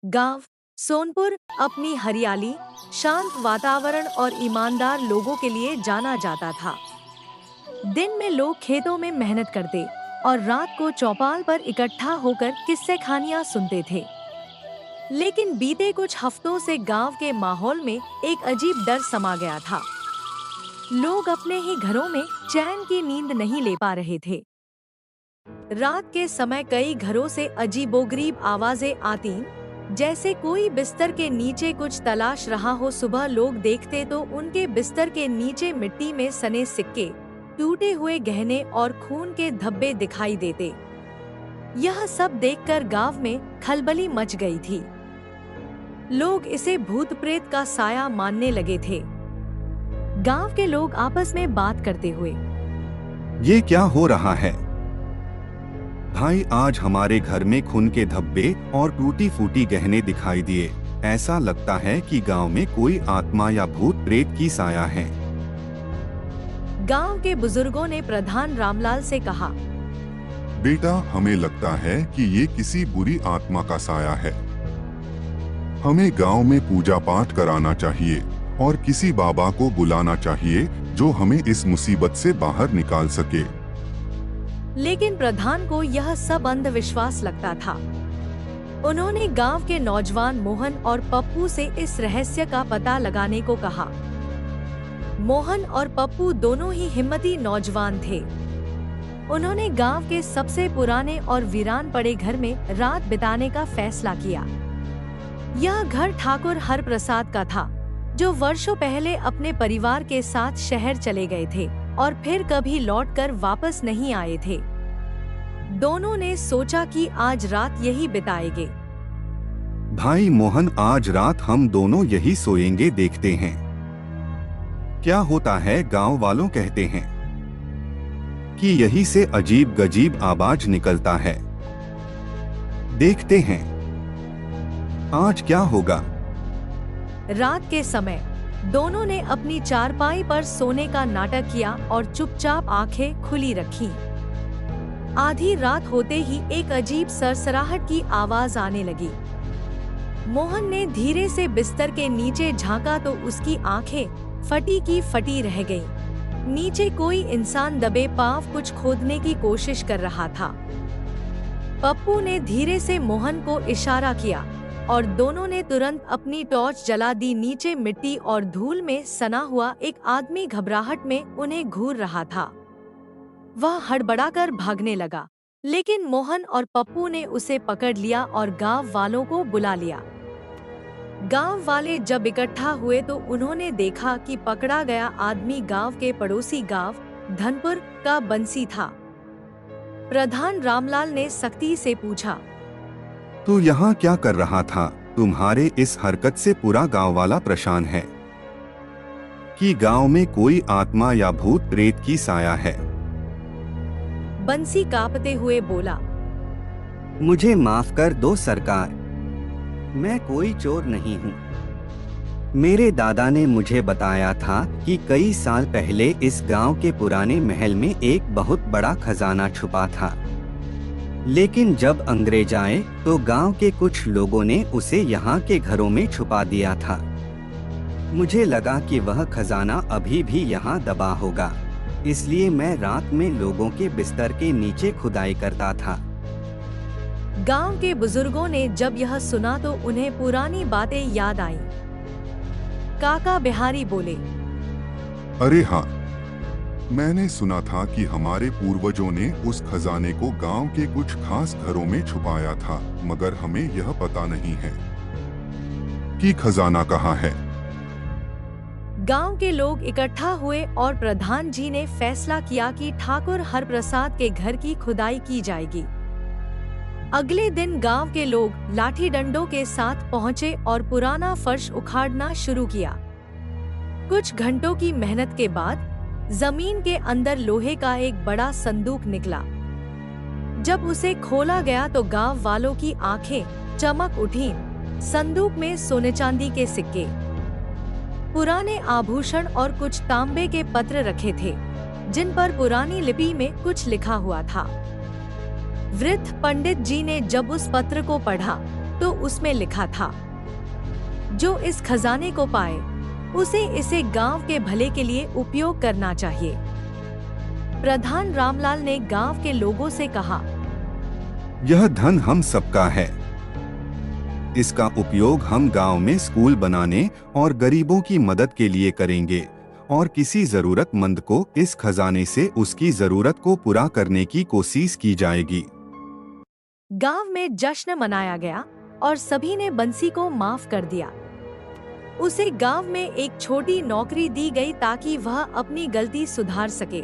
गांव सोनपुर अपनी हरियाली, शांत वातावरण और ईमानदार लोगों के लिए जाना जाता था। दिन में लोग खेतों में मेहनत करते और रात को चौपाल पर इकट्ठा होकर किस्से कहानियां सुनते थे। लेकिन बीते कुछ हफ्तों से गांव के माहौल में एक अजीब डर समा गया था। लोग अपने ही घरों में चैन की नींद नहीं ले पा रहे थे। रात के समय कई घरों से अजीबोगरीब आवाजें आती, जैसे कोई बिस्तर के नीचे कुछ तलाश रहा हो। सुबह लोग देखते तो उनके बिस्तर के नीचे मिट्टी में सने सिक्के, टूटे हुए गहने और खून के धब्बे दिखाई देते। यह सब देखकर गांव में खलबली मच गई थी। लोग इसे भूत प्रेत का साया मानने लगे थे। गांव के लोग आपस में बात करते हुए, ये क्या हो रहा है भाई? आज हमारे घर में खून के धब्बे और टूटी फूटी गहने दिखाई दिए। ऐसा लगता है कि गांव में कोई आत्मा या भूत प्रेत की साया है। गांव के बुजुर्गों ने प्रधान रामलाल से कहा, बेटा, हमें लगता है कि ये किसी बुरी आत्मा का साया है। हमें गांव में पूजा पाठ कराना चाहिए और किसी बाबा को बुलाना चाहिए जो हमें इस मुसीबत से बाहर निकाल सके। लेकिन प्रधान को यह सब अंधविश्वास लगता था। उन्होंने गांव के नौजवान मोहन और पप्पू से इस रहस्य का पता लगाने को कहा। मोहन और पप्पू दोनों ही हिम्मती नौजवान थे। उन्होंने गांव के सबसे पुराने और वीरान पड़े घर में रात बिताने का फैसला किया। यह घर ठाकुर हरप्रसाद का था, जो वर्षों पहले अपने परिवार के साथ शहर चले गए थे और फिर कभी लौटकर वापस नहीं आए थे। दोनों ने सोचा कि आज रात यही बिताएंगे। भाई मोहन, आज रात हम दोनों यही सोएंगे। देखते हैं क्या होता है। गांव वालों कहते हैं कि यही से अजीब गजीब आवाज निकलता है। देखते हैं आज क्या होगा। रात के समय दोनों ने अपनी चारपाई पर सोने का नाटक किया और चुपचाप आंखें खुली रखीं। आधी रात होते ही एक अजीब सरसराहट की आवाज आने लगी। मोहन ने धीरे से बिस्तर के नीचे झांका तो उसकी आंखें फटी की फटी रह गईं। नीचे कोई इंसान दबे पांव कुछ खोदने की कोशिश कर रहा था। पप्पू ने धीरे से मोहन को इशारा किया और दोनों ने तुरंत अपनी टॉर्च जला दी। नीचे मिट्टी और धूल में सना हुआ एक आदमी घबराहट में उन्हें घूर रहा था। वह हड़बड़ाकर भागने लगा, लेकिन मोहन और पप्पू ने उसे पकड़ लिया और गांव वालों को बुला लिया। गांव वाले जब इकट्ठा हुए तो उन्होंने देखा कि पकड़ा गया आदमी गांव के पड़ोसी गांव धनपुर का बंसी था। प्रधान रामलाल ने सख्ती से पूछा, तू यहाँ क्या कर रहा था? तुम्हारे इस हरकत से पूरा गांव वाला परेशान है कि गांव में कोई आत्मा या भूत प्रेत की साया है। बंसी कांपते हुए बोला, मुझे माफ कर दो सरकार, मैं कोई चोर नहीं हूँ। मेरे दादा ने मुझे बताया था कि कई साल पहले इस गांव के पुराने महल में एक बहुत बड़ा खजाना छुपा था, लेकिन जब अंग्रेज आए तो गांव के कुछ लोगों ने उसे यहाँ के घरों में छुपा दिया था। मुझे लगा कि वह खजाना अभी भी यहाँ दबा होगा, इसलिए मैं रात में लोगों के बिस्तर के नीचे खुदाई करता था। गांव के बुजुर्गों ने जब यह सुना तो उन्हें पुरानी बातें याद आईं। काका बिहारी बोले, अरे हाँ, मैंने सुना था कि हमारे पूर्वजों ने उस खजाने को गांव के कुछ खास घरों में छुपाया था, मगर हमें यह पता नहीं है कि खजाना कहाँ है। गांव के लोग इकट्ठा हुए और प्रधान जी ने फैसला किया कि ठाकुर हरप्रसाद के घर की खुदाई की जाएगी। अगले दिन गांव के लोग लाठी डंडों के साथ पहुंचे और पुराना फर्श उखाड़ना शुरू किया। कुछ घंटों की मेहनत के बाद जमीन के अंदर लोहे का एक बड़ा संदूक निकला। जब उसे खोला गया तो गांव वालों की आंखें चमक उठीं। संदूक में सोने चांदी के सिक्के, पुराने आभूषण और कुछ तांबे के पत्र रखे थे, जिन पर पुरानी लिपि में कुछ लिखा हुआ था। वृद्ध पंडित जी ने जब उस पत्र को पढ़ा तो उसमें लिखा था, जो इस खजाने को पाए उसे इसे गांव के भले के लिए उपयोग करना चाहिए। प्रधान रामलाल ने गांव के लोगों से कहा, यह धन हम सबका है। इसका उपयोग हम गांव में स्कूल बनाने और गरीबों की मदद के लिए करेंगे और किसी जरूरतमंद को इस खजाने से उसकी जरूरत को पूरा करने की कोशिश की जाएगी। गांव में जश्न मनाया गया और सभी ने बंसी को माफ कर दिया। उसे गांव में एक छोटी नौकरी दी गई ताकि वह अपनी गलती सुधार सके।